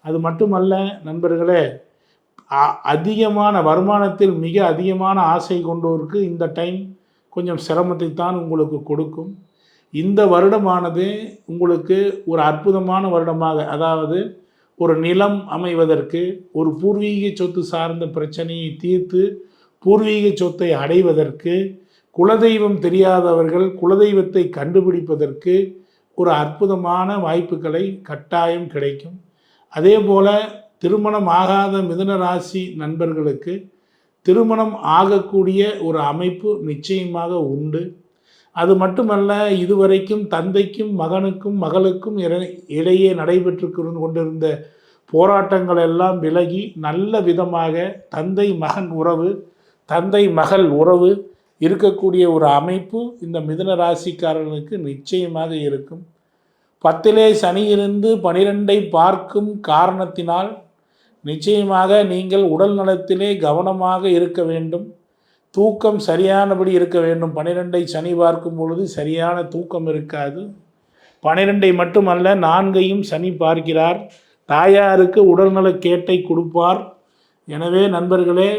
அது மட்டுமல்ல நண்பர்களே, அதிகமான வருமானத்தில் மிக அதிகமான ஆசை கொண்டோருக்கு இந்த டைம் கொஞ்சம் சிரமத்தை தான் உங்களுக்கு கொடுக்கும். இந்த வருடமானது உங்களுக்கு ஒரு அற்புதமான வருடமாக, அதாவது ஒரு நிலம் அமைவதற்கு, ஒரு பூர்வீக சொத்து சார்ந்த பிரச்சனையை தீர்த்து பூர்வீக சொத்தை அடைவதற்கு, குலதெய்வம் தெரியாதவர்கள் குலதெய்வத்தை கண்டுபிடிப்பதற்கு ஒரு அற்புதமான வாய்ப்புகளை கட்டாயம் கிடைக்கும். அதே போல் திருமணம் ஆகாத மிதுன ராசி நண்பர்களுக்கு திருமணம் ஆகக்கூடிய ஒரு அமைப்பு நிச்சயமாக உண்டு. அது மட்டுமல்ல, இதுவரைக்கும் தந்தைக்கும் மகனுக்கும் மகளுக்கும் இடையே நடைபெற்று கொண்டிருந்த போராட்டங்கள் எல்லாம் விலகி நல்ல விதமாக தந்தை மகன் உறவு, தந்தை மகள் உறவு இருக்கக்கூடிய ஒரு அமைப்பு இந்த மிதுன ராசிக்காரர்களுக்கு நிச்சயமாக இருக்கும். 10லே சனி இருந்து 12ஐ பார்க்கும் காரணத்தினால் நிச்சயமாக நீங்கள் உடல் நலத்திலே கவனமாக இருக்க வேண்டும். தூக்கம் சரியானபடி இருக்க வேண்டும். 12ஐ சனி பார்க்கும் பொழுது சரியான தூக்கம் இருக்காது. 12ஐ மட்டுமல்ல, 4ஐயும் சனி பார்க்கிறார். தாயாருக்கு உடல்நல கேட்டை கொடுப்பார். எனவே நண்பர்களே,